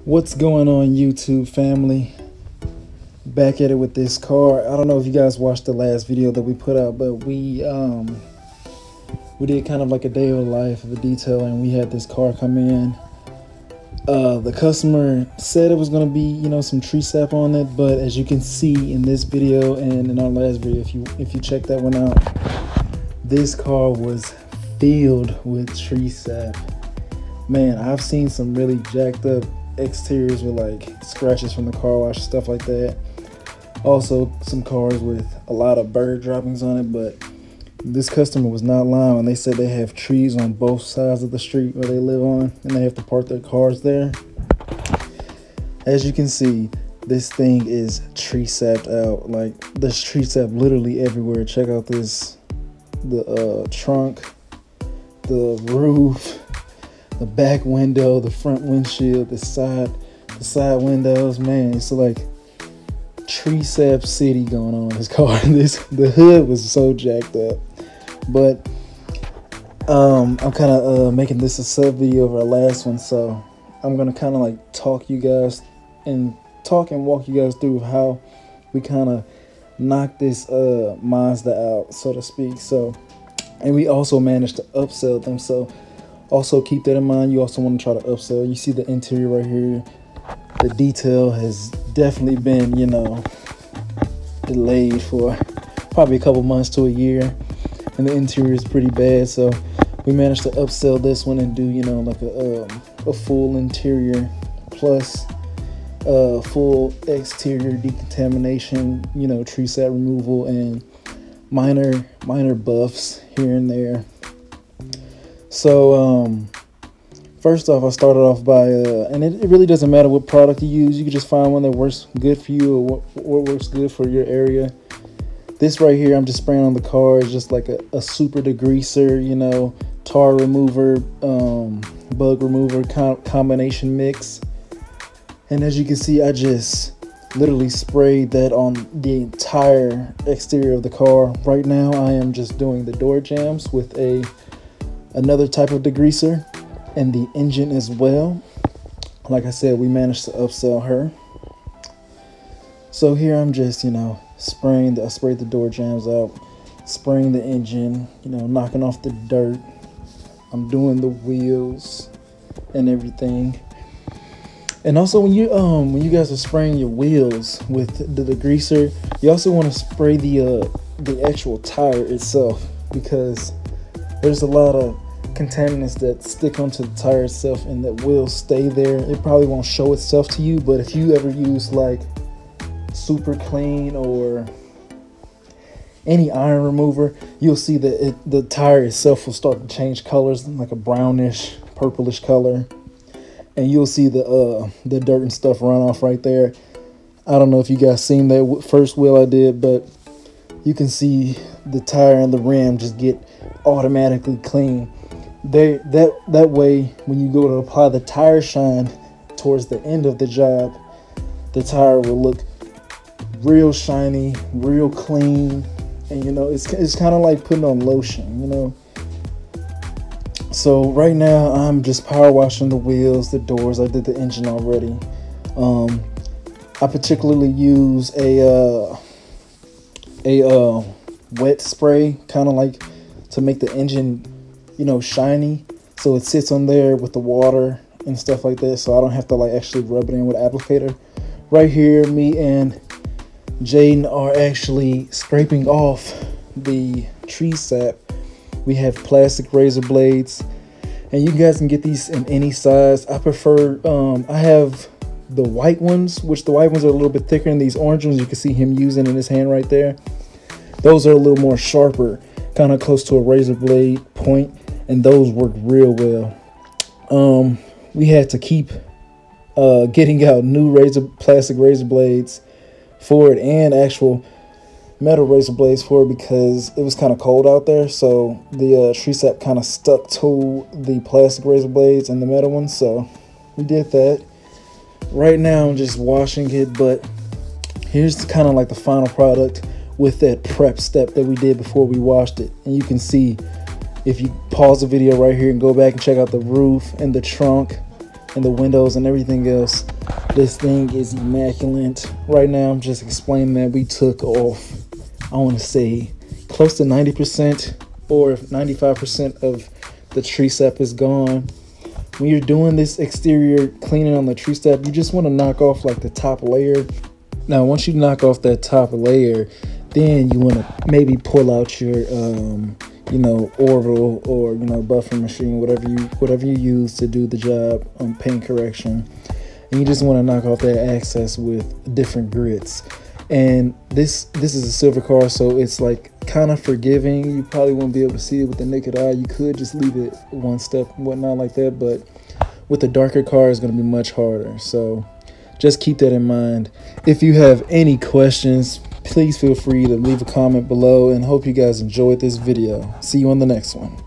What's going on, YouTube family? Back at it with this car. I don't know if you guys watched the last video that we put out, but we did kind of like a day of the life of a detail, and we had this car come in. The customer said it was going to be, some tree sap on it, but as you can see in this video and in our last video, if you check that one out, this car was filled with tree sap. Man, I've seen some really jacked up exteriors with like scratches from the car wash, stuff like that. Also some cars with a lot of bird droppings on it, but this customer was not lying when they said they have trees on both sides of the street where they live on, and they have to park their cars there. As you can see, this thing is tree sapped out. Like, there's tree sap literally everywhere. Check out this, the trunk, the roof, the back window, the front windshield, the side windows. Man, it's like tree sap city going on in this car. The hood was so jacked up. But I'm kind of making this a sub video of our last one, so I'm gonna kind of like talk and walk you guys through how we kind of knocked this Mazda out, so to speak. So, and we also managed to upsell them, so also keep that in mind. You also want to try to upsell. You see the interior right here. The detail has definitely been, delayed for probably a couple months to a year, and the interior is pretty bad. So we managed to upsell this one and do, like a full interior plus full exterior decontamination, tree sap removal, and minor buffs here and there. So first off, I started off by and it really doesn't matter what product you use. You can just find one that works good for you, or what works good for your area. This right here, I'm just spraying on the car. It's just like a super degreaser, tar remover, bug remover combination mix. And as you can see, I just literally sprayed that on the entire exterior of the car. Right now, I am just doing the door jambs with another type of degreaser, and the engine as well. Like I said, we managed to upsell her. So here I'm just, spraying. I sprayed the door jambs out, spraying the engine, knocking off the dirt. I'm doing the wheels and everything. And also, when you guys are spraying your wheels with the degreaser, you also want to spray the actual tire itself, because there's a lot of contaminants that stick onto the tire itself and that will stay there. It probably won't show itself to you, but if you ever use like super clean or any iron remover, you'll see that the tire itself will start to change colors, like a brownish, purplish color, and you'll see the dirt and stuff run off right there. I don't know if you guys seen that first wheel I did, but you can see the tire and the rim just get automatically clean. That way, when you go to apply the tire shine towards the end of the job, the tire will look real shiny, real clean, and it's kind of like putting on lotion, So right now I'm just power washing the wheels, the doors. I did the engine already. I particularly use a wet spray, kind of like to make the engine shiny, so it sits on there with the water and stuff like that, so I don't have to like actually rub it in with an applicator. Right here, me and Jaden are actually scraping off the tree sap. We have plastic razor blades, and you guys can get these in any size. I prefer I have the white ones, which the white ones are a little bit thicker than these orange ones you can see him using in his hand right there. Those are a little more sharper, kind of close to a razor blade point, and those work real well. We had to keep getting out new plastic razor blades for it, and actual metal razor blades for it, because it was kind of cold out there, so the tree sap kind of stuck to the plastic razor blades and the metal ones, so we did that. Right now I'm just washing it, but here's kind of like the final product with that prep step that we did before we washed it. And you can see, if you pause the video right here and go back and check out the roof and the trunk, and the windows and everything else, this thing is immaculate. Right now, I'm just explaining that we took off, I want to say, close to 90% or 95% of the tree sap is gone. When you're doing this exterior cleaning on the tree sap, you just want to knock off like the top layer. Now, once you knock off that top layer, then you want to maybe pull out your, you know, orbital or, you know, buffer machine, whatever you use to do the job on paint correction. And you just want to knock off that excess with different grits. And this is a silver car, so it's like kind of forgiving. You probably won't be able to see it with the naked eye. You could just leave it one step and whatnot like that, but with the darker car, it's going to be much harder. So just keep that in mind. If you have any questions, please feel free to leave a comment below, and hope you guys enjoyed this video. See you on the next one.